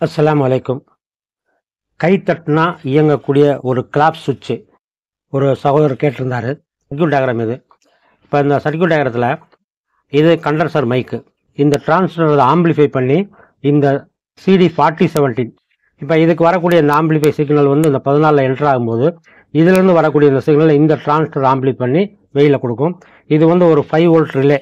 அஸ்ஸலாமு அலைக்கும். கை தட்டினா இயங்கக்கூடிய ஒரு கிளாப் சுவிட்சு ஒரு சகோதரர் கேட்டிருந்தாரு. சர்க்யூட் டயக்ராம் இது. இப்போ இந்த சர்க்யூட் டயக்ரத்தில் இது கண்டன்சர் மைக்கு. இந்த டிரான்சிஸ்டர் ஆம்பிளிஃபை பண்ணி இந்த CD4017 இப்போ இதுக்கு வரக்கூடிய இந்த ஆம்பிளிஃபை சிக்னல் வந்து இந்த 14 என்டர் ஆகும்போது இதிலிருந்து வரக்கூடிய இந்த சிக்னல் இந்த டிரான்சிஸ்டர் ஆம்பிளி பண்ணி வெயில கொடுக்கும். இது வந்து ஒரு 5 வோல்ட் ரிலே.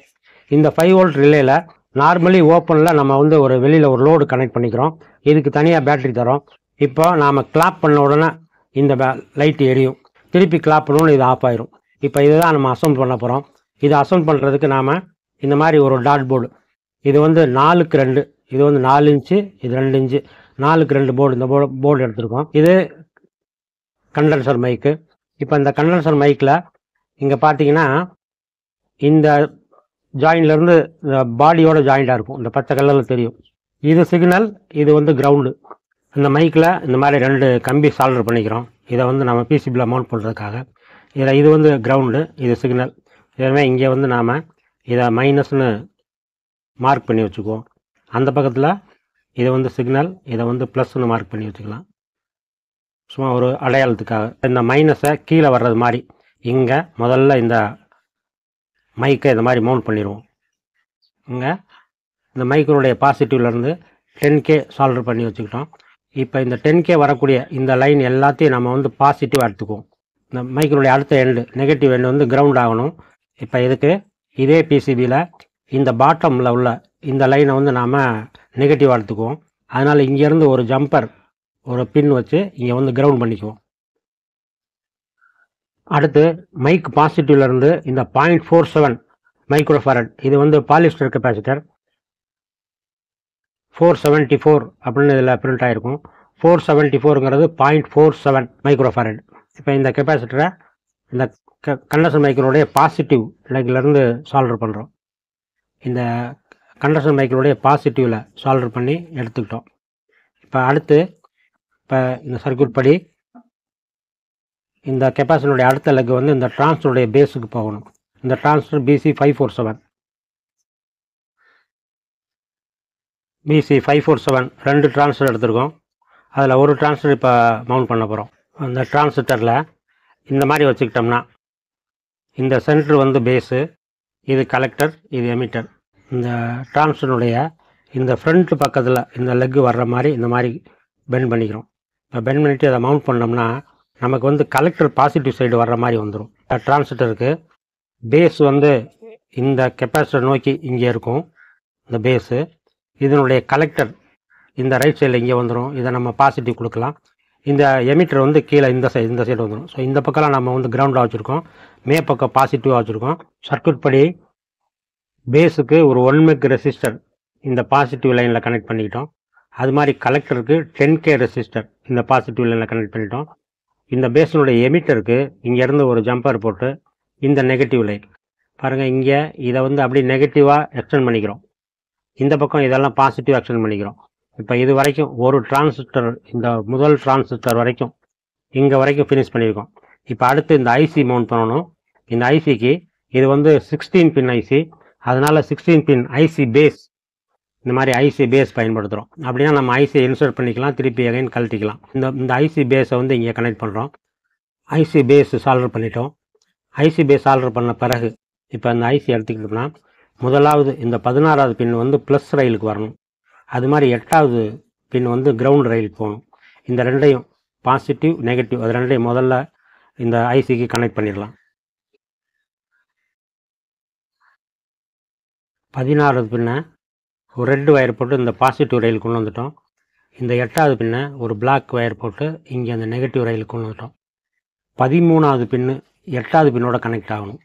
இந்த 5 வோல்ட் ரிலேயில் நார்மலி ஓப்பனில் நம்ம வந்து ஒரு வெளியில் ஒரு லோடு கனெக்ட் பண்ணிக்கிறோம். இதுக்கு தனியாக பேட்டரி தரோம். இப்போ நாம் கிளாப் பண்ண உடனே இந்த லைட் எரியும். திருப்பி கிளாப் பண்ணணும்னு இது ஆஃப் ஆயிரும். இப்போ இதுதான் நம்ம அசெம்பிள் பண்ண போகிறோம். இதை அசெம்பிள் பண்ணுறதுக்கு நாம் இந்த மாதிரி ஒரு டாட் போர்டு, இது வந்து 4க்கு 2, இது வந்து 4 இன்ச்சு, இது 2 இன்ச்சு, 4க்கு 2 போர்டு, இந்த போர்டு எடுத்திருக்கோம். இது கண்டன்சர் மைக்கு. இப்போ இந்த கண்டன்சர் மைக்கில் இங்கே பார்த்தீங்கன்னா இந்த ஜாயின்லேருந்து இந்த பாடியோட ஜாயிண்டாக இருக்கும். இந்த பச்சை கலரில் தெரியும். இது சிக்னல், இது வந்து கிரவுண்டு. இந்த மைக்கில் இந்த மாதிரி 2 கம்பி சால்டர் பண்ணிக்கிறோம். இதை வந்து நம்ம பிசிபியில் மவுண்ட் பண்ணுறதுக்காக. இது வந்து கிரவுண்டு, இது சிக்னல். எனவே இங்கே வந்து நாம் இதை மைனஸ்னு மார்க் பண்ணி வச்சுக்குவோம். அந்த பக்கத்தில் இதை வந்து சிக்னல், இதை வந்து ப்ளஸ்ன்னு மார்க் பண்ணி வச்சுக்கலாம். சும்மா ஒரு அடையாளத்துக்காக. இந்த மைனஸை கீழே வர்றது மாதிரி இங்கே முதல்ல இந்த மைக்கை இந்த மாதிரி மவுண்ட் பண்ணிடுவோம். இங்கே இந்த மைக்கினுடைய பாசிட்டிவ்லேருந்து 10K சால்டர் பண்ணி வச்சுக்கிட்டோம். இப்போ இந்த 10K வரக்கூடிய இந்த லைன் எல்லாத்தையும் நம்ம வந்து பாசிட்டிவாக எடுத்துக்குவோம். இந்த மைக்கினுடைய அடுத்த எண்டு, நெகட்டிவ் எண்டு வந்து கிரவுண்ட் ஆகணும். இப்போ இதுக்கு இதே பிசிபியில் இந்த பாட்டமில் உள்ள இந்த லைனை வந்து நாம் நெகட்டிவாக எடுத்துக்குவோம். அதனால் இங்கேருந்து ஒரு ஜம்பர், ஒரு பின் வச்சு இங்கே வந்து கிரவுண்ட் பண்ணிக்குவோம். அடுத்து மைக் பாசிட்டிவ்லேருந்து இந்த 0.47 மைக்ரோஃபாரட், இது வந்து பாலிஸ்டர் கெப்பாசிட்டர் 474 அப்படின்னு இதில் பிரிண்ட் ஆகிருக்கும். 474ங்கிறது 0.47 மைக்ரோஃபாரட். இப்போ இந்த கெப்பாசிட்டரை இந்த கண்டன்சர் மைக்கினுடைய பாசிட்டிவ் லெக்லேருந்து சால்டர் பண்ணுறோம். இந்த கண்டன்சர் மைக்கினுடைய பாசிட்டிவில் சால்டர் பண்ணி எடுத்துக்கிட்டோம். இப்போ அடுத்து இந்த சர்க்யூட் படி இந்த கெப்பாசிட்டருடைய அடுத்த லெக் வந்து இந்த டிரான்சிஸ்டருடைய பேஸுக்கு போகணும். இந்த டிரான்சிஸ்டர் BC547 2 டிரான்சிஸ்டர் எடுத்திருக்கோம். அதில் ஒரு டிரான்சிஸ்டர் இப்போ மவுண்ட் பண்ண போகிறோம். அந்த டிரான்சிஸ்டரில் இந்த மாதிரி வச்சுக்கிட்டோம்னா இந்த சென்ட்ரு வந்து பேஸு, இது கலெக்டர், இது எமிட்டர். இந்த டிரான்சிஸ்டருடைய இந்த ஃப்ரண்ட் பக்கத்தில் இந்த லெக்கு வர்ற மாதிரி இந்த மாதிரி பெண்ட் பண்ணிக்கிறோம். இப்போ பெண்ட் பண்ணிவிட்டு அதை மவுண்ட் பண்ணோம்னா நமக்கு வந்து கலெக்டர் பாசிட்டிவ் சைடு வர்ற மாதிரி வந்துடும். டிரான்சிஸ்டருக்கு பேஸ் வந்து இந்த கெப்பாசிட்டர் நோக்கி இங்கே இருக்கும். இந்த பேஸு, இதனுடைய கலெக்டர் இந்த ரைட் சைடில் இங்கே வந்துடும். இதை நம்ம பாசிட்டிவ் கொடுக்கலாம். இந்த எமிட்டர் வந்து கீழே இந்த சைடு வந்துடும். ஸோ இந்த பக்கம்லாம் நம்ம வந்து கிரவுண்டாக வச்சுருக்கோம், மே பக்கம் பாசிட்டிவாக வச்சுருக்கோம். சர்க்யூட் படி பேஸுக்கு ஒரு 1 மெக் ரெசிஸ்டர் இந்த பாசிட்டிவ் லைனில் கனெக்ட் பண்ணிக்கிட்டோம். அது மாதிரி கலெக்டருக்கு 10K ரெசிஸ்டர் இந்த பாசிட்டிவ் லைனில் கனெக்ட் பண்ணிட்டோம். இந்த பேஸினுடைய எமிட்டருக்கு இங்கேருந்து ஒரு ஜம்பர் போட்டு இந்த நெகட்டிவ் லைன் பாருங்கள், இங்கே இதை வந்து அப்படி நெகட்டிவாக எக்ஸ்டெண்ட் பண்ணிக்கிறோம். இந்த பக்கம் இதெல்லாம் பாசிட்டிவ் எக்ஸ்டெண்ட் பண்ணிக்கிறோம். இப்போ இது வரைக்கும் ஒரு டிரான்சிஸ்டர், இந்த முதல் டிரான்சிஸ்டர் வரைக்கும் இங்கே வரைக்கும் ஃபினிஷ் பண்ணியிருக்கோம். இப்போ அடுத்து இந்த ஐசி மவுண்ட் பண்ணணும். இந்த ஐசிக்கு இது வந்து 16 பின் ஐசி, அதனால் 16 பின் ஐசி பேஸ், இந்த மாதிரி ஐசி பேஸ் பயன்படுத்துகிறோம். அப்படின்னா நம்ம ஐசியை இன்சர்ட் பண்ணிக்கலாம், திருப்பி அகைன் கழட்டிக்கலாம். இந்த ஐசி பேஸை வந்து இங்கே கனெக்ட் பண்ணுறோம். ஐசி பேஸ் சால்டர் பண்ணிட்டோம். ஐசி பேஸ் சால்டர் பண்ண பிறகு இப்போ அந்த ஐசி எடுத்துக்கிட்டோம்னா முதலாவது இந்த 16வது பின் வந்து ப்ளஸ் ரயிலுக்கு வரணும். அது மாதிரி 8வது பின் வந்து கிரவுண்ட் ரயிலுக்கு போகணும். இந்த ரெண்டையும் பாசிட்டிவ் நெகட்டிவ் அது ரெண்டையும் முதல்ல இந்த ஐசிக்கு கனெக்ட் பண்ணிடலாம். 16வது பின்னை ஒரு ரெட் ஒயர் போட்டு இந்த பாசிட்டிவ் ரயில் கொண்டு வந்துட்டோம். இந்த 8வது பின்னை ஒரு பிளாக் ஒயர் போட்டு இங்கே அந்த நெகட்டிவ் ரயிலுக்கு கொண்டு வந்துட்டோம். 13வது பின்னு 8வது பின்னோட கனெக்ட் ஆகணும்.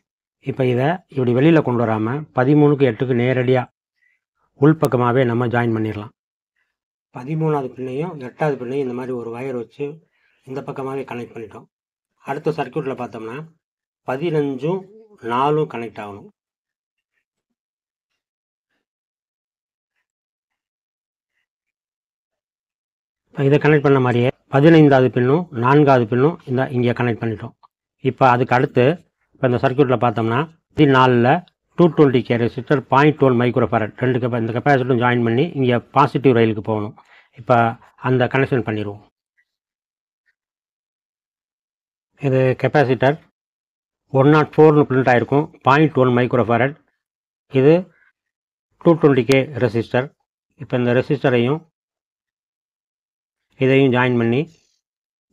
இப்போ இதை இப்படி வெளியில் கொண்டு வராமல் 13க்கு 8க்கு நேரடியாக உள்பக்கமாகவே நம்ம ஜாயின் பண்ணிடலாம். 13வது பின்னையும் 8வது பின்னையும் இந்த மாதிரி ஒரு ஒயர் வச்சு இந்த பக்கமாகவே கனெக்ட் பண்ணிட்டோம். அடுத்த சர்க்யூட்டில் பார்த்தோம்னா 15ம் 4ம் கனெக்ட் ஆகணும். இதை கனெக்ட் பண்ண மாதிரியே 15வது பின்னும் 4வது பின்னும் இங்கே கனெக்ட் பண்ணிட்டோம். இப்போ அதுக்கு அடுத்து இப்போ இந்த சர்க்யூட்டில் பார்த்தோம்னா 14ல் 220K ரெசிஸ்டர் 0.12 மைக்ரோஃபாரட் இந்த கெப்பாசிட்டரும் ஜாயின் பண்ணி இங்கே பாசிட்டிவ் ரயிலுக்கு போகணும். இப்போ அந்த கனெக்ஷன் பண்ணிடுவோம். இது கெப்பாசிட்டர் 104ன்னு பிரிண்ட் ஆகிருக்கும், 0.1 மைக்ரோஃபாரட். இது 220K ரெசிஸ்டர். இப்போ இந்த ரெசிஸ்டரையும் இதையும் ஜாயின் பண்ணி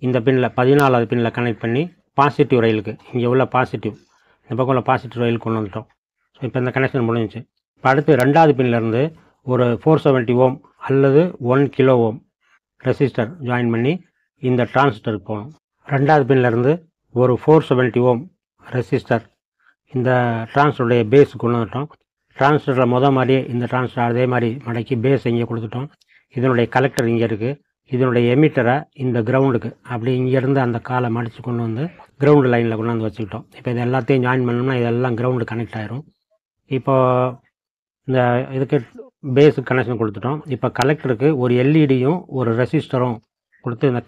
இந்த பின்னில் 14வது பின்னில் கனெக்ட் பண்ணி பாசிட்டிவ் ரயிலுக்கு, இங்கே உள்ள பாசிட்டிவ், இந்த பக்கம் உள்ள பாசிட்டிவ் ரயிலுக்கு கொண்டு வந்துட்டோம். ஸோ இப்போ இந்த கனெக்ஷன் முடிஞ்சிச்சு. இப்போ அடுத்து 2வது பின்னிலேருந்து ஒரு 470 ஓம் அல்லது 1 கிலோ ஓம் ரெசிஸ்டர் ஜாயின் பண்ணி இந்த டிரான்சிஸ்டருக்கு போகணும். 2வது பின்னிலேருந்து ஒரு 470 ஓம் ரெசிஸ்டர் இந்த டிரான்சிஸ்டருடைய பேஸுக்கு கொண்டு வந்துட்டோம். டிரான்சிஸ்டரில் மாதிரியே இந்த டிரான்சிஸ்டர் அதே மாதிரி மடக்கி பேஸ் இங்கே கொடுத்துட்டோம். இதனுடைய கலெக்டர் இங்கே இருக்குது. இதனுடைய எமிட்டரை இந்த கிரவுண்டுக்கு அப்படி இங்கேருந்து அந்த காலை மடித்து கொண்டு வந்து கிரவுண்டு லைனில் கொண்டு வந்து வச்சுக்கிட்டோம். இப்போ இது எல்லாத்தையும் ஜாயின் பண்ணோம்னா இதெல்லாம் கிரவுண்டு கனெக்ட் ஆகிரும். இப்போது இந்த இதுக்கு பேஸுக்கு கனெக்ஷன் கொடுத்துட்டோம். இப்போ கலெக்டருக்கு ஒரு எல்இடியும் ஒரு ரெசிஸ்டரும் கொடுத்து இந்த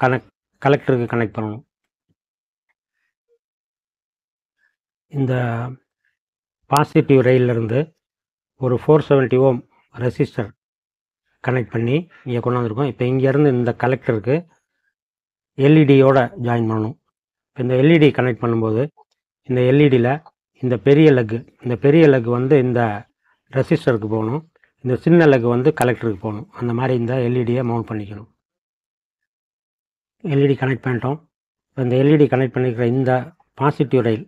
கலெக்டருக்கு கனெக்ட் பண்ணணும். இந்த பாசிட்டிவ் ரயிலிருந்து ஒரு 470 ஓம் ரெசிஸ்டர் கனெக்ட் பண்ணி இங்கே கொண்டு வந்திருக்கோம். இப்போ இங்கேருந்து இந்த கலெக்டருக்கு எல்இடியோட ஜாயின் பண்ணணும். இப்போ இந்த எல்இடி கனெக்ட் பண்ணும்போது இந்த எல்இடியில் இந்த பெரிய லெக் வந்து இந்த ரெசிஸ்டருக்கு போகணும், இந்த சின்ன லெக் வந்து கலெக்டருக்கு போகணும். அந்த மாதிரி இந்த எல்இடியை மவுண்ட் பண்ணிக்கணும். எல்இடி கனெக்ட் பண்ணிட்டோம். இப்போ இந்த எல்இடி கனெக்ட் பண்ணிக்கிற இந்த பாசிட்டிவ் ரயில்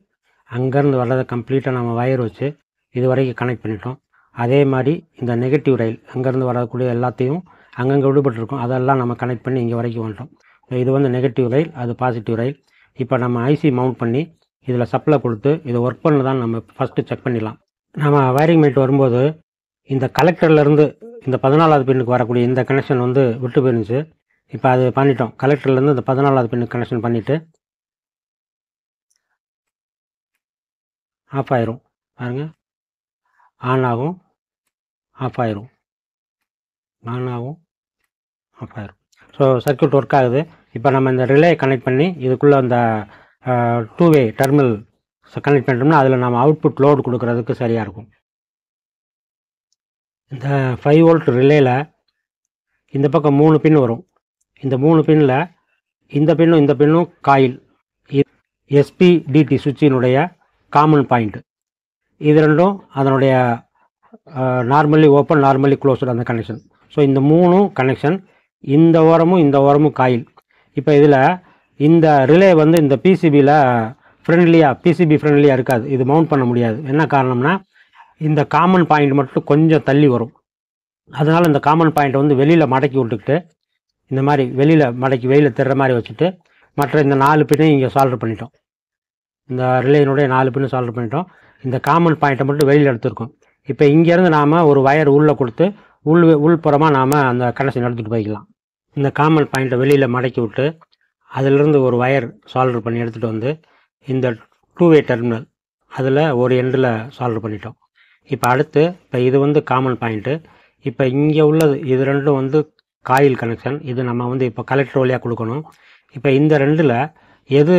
அங்கேருந்து வர்றதை கம்ப்ளீட்டாக நம்ம வயர் வச்சு இது வரைக்கும் கனெக்ட் பண்ணிட்டோம். அதே மாதிரி இந்த நெகட்டிவ் ரயில் அங்கேருந்து வரக்கூடிய எல்லாத்தையும் அங்கங்கே விடுபட்டுருக்கும், அதெல்லாம் நம்ம கனெக்ட் பண்ணி இங்கே வரைக்கும் வந்துட்டோம். இது வந்து நெகட்டிவ் ரயில், அது பாசிட்டிவ் ரயில். இப்போ நம்ம ஐசி மவுண்ட் பண்ணி இதில் சப்ளை கொடுத்து இதை ஒர்க் பண்ணதான் நம்ம ஃபஸ்ட்டு செக் பண்ணிடலாம். நம்ம வயரிங் மேட் வரும்போது இந்த கலெக்டர்லேருந்து இந்த 14வது பின்னுக்கு வரக்கூடிய இந்த கனெக்ஷன் வந்து விட்டு போயிருந்துச்சு. இப்போ அது பண்ணிட்டோம். கலெக்டர்லேருந்து இந்த 14வது பின்னுக்கு கனெக்ஷன் பண்ணிவிட்டு ஆஃப் ஆயிரும். பாருங்க, ஆன் ஆகும், ஆஃப் ஆயிரும், ஆன் ஆகும், ஆஃப் ஆயிரும். ஸோ சர்க்யூட் ஒர்க் ஆகுது. இப்போ நம்ம இந்த ரிலே கனெக்ட் பண்ணி இதுக்குள்ளே அந்த 2-வே டெர்மினல் கனெக்ட் பண்ணிட்டோம்னா அதில் நம்ம அவுட்புட் லோடு கொடுக்குறதுக்கு சரியாக இருக்கும். இந்த 5 வோல்ட் ரிலேயில் இந்த பக்கம் 3 பின் வரும். இந்த 3 பின்னில் இந்த பின்னும் காயில் எஸ்பிடிடி சுவிட்சினுடைய காமன் பாயிண்ட். இது ரெண்டும் அதனுடைய நார்மலி ஓப்பன் நார்மலி க்ளோஸ்டு அந்த கனெக்ஷன். ஸோ இந்த 3 கனெக்ஷன், இந்த ஓரமும் காயில். இப்போ இதில் இந்த ரிலே வந்து இந்த பிசிபி ஃப்ரெண்ட்லியாக இருக்காது, இது மவுண்ட் பண்ண முடியாது. என்ன காரணம்னா இந்த காமன் பாயிண்ட் மட்டும் கொஞ்சம் தள்ளி வரும். அதனால் இந்த காமன் பாயிண்ட்டை வந்து வெளியில் மடக்கி விட்டுக்கிட்டு இந்த மாதிரி வெயிலில் தெரிற மாதிரி வச்சுட்டு மற்ற இந்த 4 பின்னையும் இங்கே சால்டர் பண்ணிட்டோம். இந்த ரிலேயினுடைய 4 பின்னு சால்டர் பண்ணிட்டோம். இந்த காமன் பாயிண்ட்டை மட்டும் வெளியில் எடுத்துருக்கோம். இப்போ இங்கேருந்து நாம் ஒரு வயர் உள்ளே கொடுத்து உள்புறமாக நாம் அந்த கனெக்ஷன் எடுத்துகிட்டு போய்க்கலாம். இந்த காமன் பாயிண்ட்டை வெளியில் மடக்கி விட்டு அதிலிருந்து ஒரு வயர் சால்டர் பண்ணி எடுத்துகிட்டு வந்து இந்த 2-வே டெர்மினல் அதில் ஒரு எண்டில் சால்டர் பண்ணிட்டோம். இப்போ அடுத்து இது வந்து காமன் பாயிண்ட்டு. இப்போ இங்கே உள்ளது இது ரெண்டும் வந்து காயில் கனெக்ஷன். இது நம்ம வந்து இப்போ கலெக்டர் வழியாக கொடுக்கணும். இப்போ இந்த ரெண்டில் எது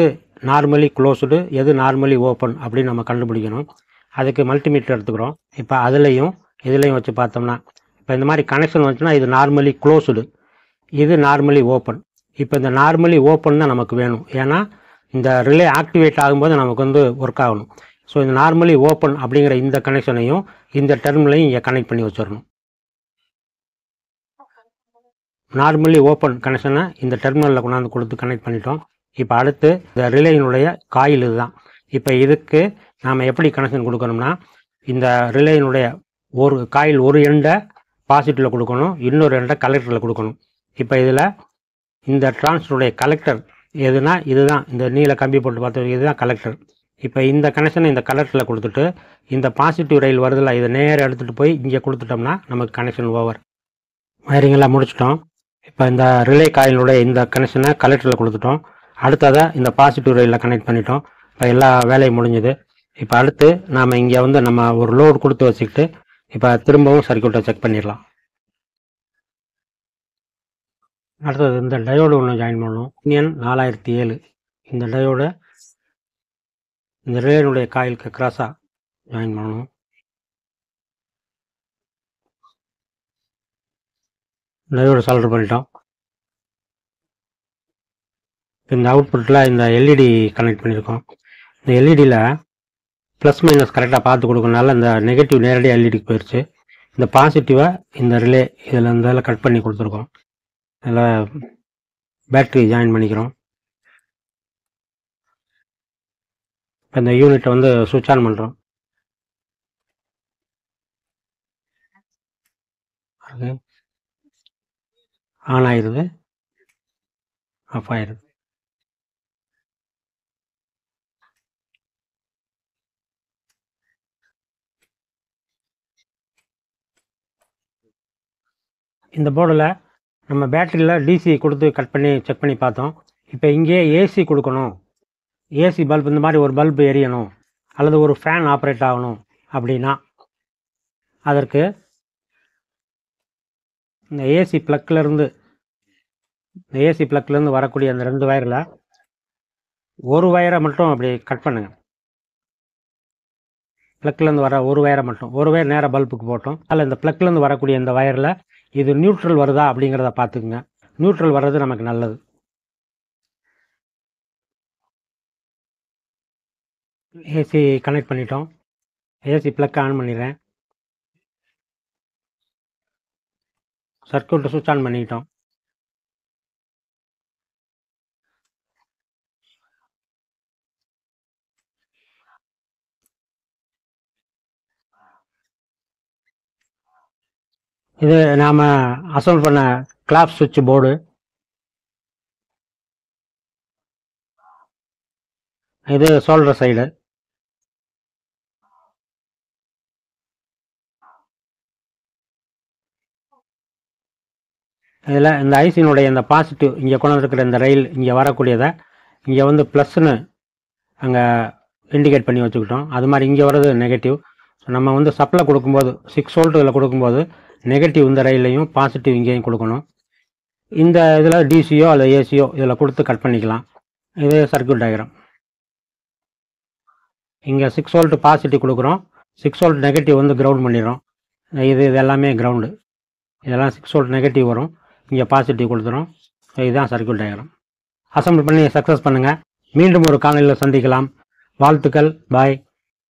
நார்மலி க்ளோஸ்டு, எது நார்மலி ஓப்பன் அப்படின்னு நம்ம கண்டுபிடிக்கணும். அதுக்கு மல்டிமீட்டர் எடுத்துக்கிறோம். இப்போ இதுலேயும் வச்சு பார்த்தோம்னா இப்போ இந்த மாதிரி கனெக்ஷன் வந்துச்சுன்னா இது நார்மலி க்ளோஸ்டு, இது நார்மலி ஓப்பன். இப்போ இந்த நார்மலி ஓப்பன் தான் நமக்கு வேணும், ஏன்னா இந்த ரிலே ஆக்டிவேட் ஆகும்போது நமக்கு வந்து ஒர்க் ஆகணும். ஸோ இந்த நார்மலி ஓப்பன் அப்படிங்கிற இந்த கனெக்ஷனையும் இந்த டெர்மினலையும் இங்கே கனெக்ட் பண்ணி வச்சிடணும். நார்மலி ஓப்பன் கனெக்ஷனை இந்த டெர்மினலில் கொண்டாந்து கொடுத்து கனெக்ட் பண்ணிட்டோம். இப்போ அடுத்து இந்த ரிலேயினுடைய காயில் இதுதான். இப்போ இதுக்கு நாம் எப்படி கனெக்ஷன் கொடுக்கணும்னா இந்த ரிலேயினுடைய ஒரு காயில் ஒரு எண்டை பாசிட்டிவில் கொடுக்கணும், இன்னொரு எண்டை கலெக்டரில் கொடுக்கணும். இப்போ இதில் இந்த டிரான்சிஸ்டருடைய கலெக்டர் எதுனா இதுதான், இந்த நீல கம்பி போட்டு பார்த்து இதுதான் கலெக்டர். இப்போ இந்த கனெக்ஷனை இந்த கலெக்டரில் கொடுத்துட்டு இந்த பாசிட்டிவ் ரயில் வருதில்ல, இதை நேராக எடுத்துகிட்டு போய் இங்கே கொடுத்துட்டோம்னா நமக்கு கனெக்ஷன் ஓவர். வயரிங்கெல்லாம் முடிச்சிட்டோம். இப்போ இந்த ரிலே காயிலுடைய இந்த கனெக்ஷனை கலெக்டரில் கொடுத்துட்டோம். அடுத்ததாக இந்த பாசிட்டிவ் ரயிலில் கனெக்ட் பண்ணிட்டோம். இப்போ எல்லா வேலையும் முடிஞ்சுது. இப்போ அடுத்து நாம் இங்கே வந்து நம்ம ஒரு லோடு கொடுத்து வச்சுக்கிட்டு இப்போ திரும்பவும் சர்க்யூட்டை செக் பண்ணிடலாம். அடுத்தது இந்த டயோடு ஒன்று ஜாயின் பண்ணணும். யூனியன் 4007 இந்த டயோடை இந்த ரிலேனுடைய காயிலுக்கு கிராஸாக ஜாயின் பண்ணணும். டயோடு சால்டர் பண்ணிட்டோம். இந்த அவுட்புட்டில் இந்த எல்இடி கனெக்ட் பண்ணியிருக்கோம். இந்த எல்இடியில் ப்ளஸ் மைனஸ் கரெக்டாக பார்த்து கொடுக்கறனால இந்த நெகட்டிவ் நேரடியாக எல்இடிக்கு போயிடுச்சு. இந்த பாசிட்டிவை இந்த ரிலே இதில் கட் பண்ணி கொடுத்துருக்கோம். இதில் பேட்ரி ஜாயின் பண்ணிக்கிறோம். இப்போ இந்த யூனிட்டை வந்து சுவிட்ச் ஆன் பண்ணுறோம். அது ஆன் ஆயிடுது, ஆஃப் ஆயிடுது. இந்த போர்டில் நம்ம பேட்டரியில் டிசி கொடுத்து கட் பண்ணி செக் பண்ணி பார்த்தோம். இப்போ இங்கே ஏசி கொடுக்கணும், ஏசி பல்ப் இந்த மாதிரி ஒரு பல்பு எரியணும் அல்லது ஒரு ஃபேன் ஆப்ரேட் ஆகணும் அப்படின்னா அதற்கு இந்த ஏசி ப்ளக்லேருந்து வரக்கூடிய அந்த 2 வயரில் ஒரு வயரை மட்டும் அப்படி கட் பண்ணுங்கள். ப்ளக்லேருந்து வர ஒரு வயரை மட்டும், ஒரு வயர் நேராக பல்புக்கு போட்டோம். அதில் இந்த ப்ளக்லேருந்து வரக்கூடிய இந்த வயரில் இது நியூட்ரல் வருதா அப்படிங்கிறத பார்த்துக்குங்க. நியூட்ரல் வர்றது நமக்கு நல்லது. ஏசி கனெக்ட் பண்ணிட்டோம். ஏசி ப்ளக் ஆன் பண்ணிடுறேன். சர்க்யூட்டை சுவிட்ச் ஆன் பண்ணிக்கிட்டோம். இது நாம் அசம்பிள் பண்ண கிளாப் சுவிட்ச் போர்டு. இது சோல்டர் சைடு. இதில் இந்த ஐசினுடைய இந்த பாசிட்டிவ் இங்கே கொண்டு இருக்கிற இந்த ரயில் இங்கே வரக்கூடியதை இங்கே வந்து ப்ளஸ்ன்னு அங்கே இண்டிகேட் பண்ணி வச்சுக்கிட்டோம். அது மாதிரி இங்கே வர்றது நெகட்டிவ். ஸோ நம்ம வந்து சப்ளை கொடுக்கும்போது 6 வோல்ட் இதில் கொடுக்கும்போது நெகட்டிவ் இந்த ரயிலையும் பாசிட்டிவ் இங்கேயும் கொடுக்கணும். இந்த இதில் டிசியோ அல்லது ஏசியோ இதில் கொடுத்து கட் பண்ணிக்கலாம். இது சர்க்யூட் டயக்ராம். இங்கே 6 வோல்ட் பாசிட்டிவ் கொடுக்குறோம், 6 வோல்ட் நெகட்டிவ் வந்து கிரவுண்ட் பண்ணிடுறோம். இது எல்லாமே கிரவுண்டு. இதெல்லாம் 6 வோல்ட் நெகட்டிவ் வரும், இங்கே பாசிட்டிவ் கொடுத்துரும். இதுதான் சர்க்யூட் டயக்ராம். அசம்பிள் பண்ணி சக்ஸஸ் பண்ணுங்கள். மீண்டும் ஒரு காணொளியில் சந்திக்கலாம். வாழ்த்துக்கள். பாய்.